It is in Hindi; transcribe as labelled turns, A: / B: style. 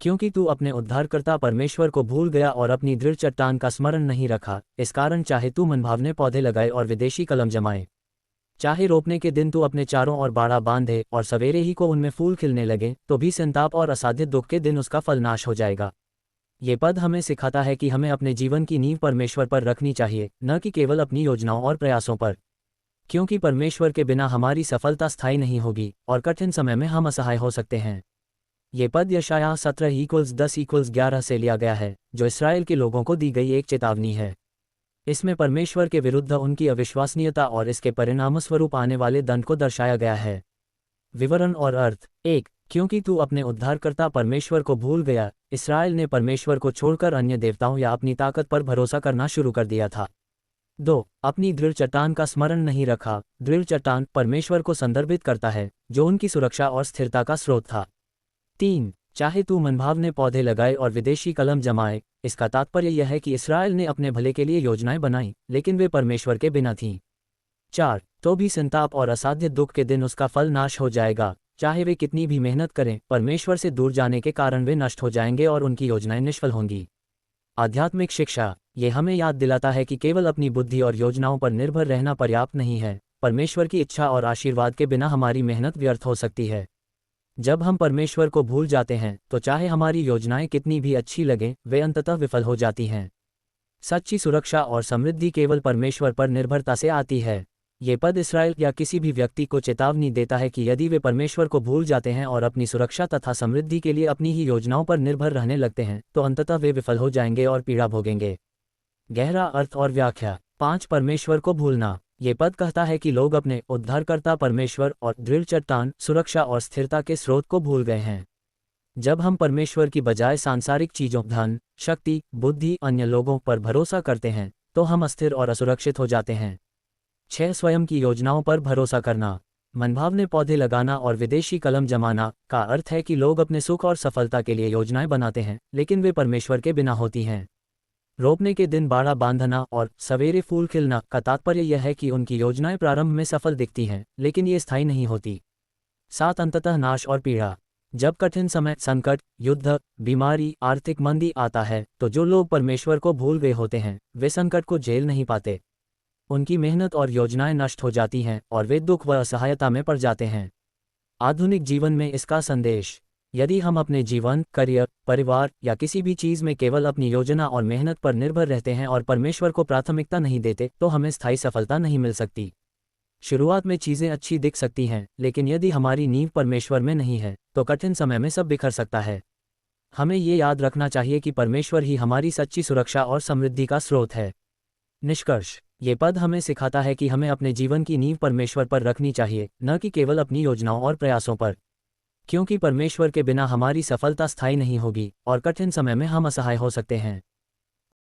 A: क्योंकि तू अपने उद्धारकर्ता परमेश्वर को भूल गया और अपनी दृढ़ चट्टान का स्मरण नहीं रखा, इस कारण चाहे तू मनभावने पौधे लगाए और विदेशी कलम जमाए, चाहे रोपने के दिन तू अपने चारों ओर बाड़ा बांधे और सवेरे ही को उनमें फूल खिलने लगे, तो भी संताप और असाध्य दुख के दिन उसका फल नाश हो जाएगा। ये पद हमें सिखाता है कि हमें अपने जीवन की नींव परमेश्वर पर रखनी चाहिए, न कि केवल अपनी योजनाओं और प्रयासों पर, क्योंकि परमेश्वर के बिना हमारी सफलता स्थायी नहीं होगी और कठिन समय में हम असहाय हो सकते हैं। ये पद यशायाह 17:10-11 से लिया गया है, जो इस्राएल के लोगों को दी गई एक चेतावनी है। इसमें परमेश्वर के विरुद्ध उनकी अविश्वसनीयता और इसके परिणामस्वरूप आने वाले दंड को दर्शाया गया है। विवरण और अर्थ। 1. क्योंकि तू अपने उद्धारकर्ता परमेश्वर को भूल गया, इस्राएल ने परमेश्वर को छोड़कर अन्य देवताओं या अपनी ताकत पर भरोसा करना शुरू कर दिया था। 2. अपनी दृढ़ चट्टान का स्मरण नहीं रखा। दृढ़ चट्टान परमेश्वर को संदर्भित करता है, जो उनकी सुरक्षा और स्थिरता का स्रोत था। 3. चाहे तू मनभावने पौधे लगाए और विदेशी कलम जमाए, इसका तात्पर्य यह है कि इस्राएल ने अपने भले के लिए योजनाएं बनाई, लेकिन वे परमेश्वर के बिना थीं। 4. तो भी संताप और असाध्य दुख के दिन उसका फल नाश हो जाएगा, चाहे वे कितनी भी मेहनत करें, परमेश्वर से दूर जाने के कारण वे नष्ट हो जाएंगे और उनकी योजनाएं निष्फल होंगी। आध्यात्मिक शिक्षा। ये हमें याद दिलाता है कि केवल अपनी बुद्धि और योजनाओं पर निर्भर रहना पर्याप्त नहीं है, परमेश्वर की इच्छा और आशीर्वाद के बिना हमारी मेहनत व्यर्थ हो सकती है। जब हम परमेश्वर को भूल जाते हैं, तो चाहे हमारी योजनाएं कितनी भी अच्छी लगें, वे अंततः विफल हो जाती हैं। सच्ची सुरक्षा और समृद्धि केवल परमेश्वर पर निर्भरता से आती है। ये पद इस्राएल या किसी भी व्यक्ति को चेतावनी देता है कि यदि वे परमेश्वर को भूल जाते हैं और अपनी सुरक्षा तथा समृद्धि के लिए अपनी ही योजनाओं पर निर्भर रहने लगते हैं, तो अंततः वे विफल हो जाएंगे और पीड़ा भोगेंगे। गहरा अर्थ और व्याख्या। 5. परमेश्वर को भूलना। ये पद कहता है कि लोग अपने उद्धारकर्ता परमेश्वर और दृढ़ चट्टान, सुरक्षा और स्थिरता के स्रोत को भूल गए हैं। जब हम परमेश्वर की बजाय सांसारिक चीजों, धन, शक्ति, बुद्धि, अन्य लोगों पर भरोसा करते हैं, तो हम अस्थिर और असुरक्षित हो जाते हैं। 6. स्वयं की योजनाओं पर भरोसा करना। मनभावने पौधे लगाना और विदेशी कलम जमाना का अर्थ है कि लोग अपने सुख और सफलता के लिए योजनाएं बनाते हैं, लेकिन वे परमेश्वर के बिना होती हैं। रोपने के दिन बाड़ा बांधना और सवेरे फूल खिलना का तात्पर्य यह है कि उनकी योजनाएं प्रारंभ में सफल दिखती हैं, लेकिन ये स्थायी नहीं होती। 7. अंततः नाश और पीड़ा। जब कठिन समय, संकट, युद्ध, बीमारी, आर्थिक मंदी आता है, तो जो लोग परमेश्वर को भूल गए होते हैं, वे संकट को झेल नहीं पाते। उनकी मेहनत और योजनाएं नष्ट हो जाती हैं और वे दुख व असहायता में पड़ जाते हैं। आधुनिक जीवन में इसका संदेश। यदि हम अपने जीवन, करियर, परिवार या किसी भी चीज़ में केवल अपनी योजना और मेहनत पर निर्भर रहते हैं और परमेश्वर को प्राथमिकता नहीं देते, तो हमें स्थायी सफलता नहीं मिल सकती। शुरुआत में चीज़ें अच्छी दिख सकती हैं, लेकिन यदि हमारी नींव परमेश्वर में नहीं है, तो कठिन समय में सब बिखर सकता है। हमें ये याद रखना चाहिए कि परमेश्वर ही हमारी सच्ची सुरक्षा और समृद्धि का स्रोत है। निष्कर्ष। ये पद हमें सिखाता है कि हमें अपने जीवन की नींव परमेश्वर पर रखनी चाहिए, न कि केवल अपनी योजनाओं और प्रयासों पर, क्योंकि परमेश्वर के बिना हमारी सफलता स्थायी नहीं होगी और कठिन समय में हम असहाय हो सकते हैं।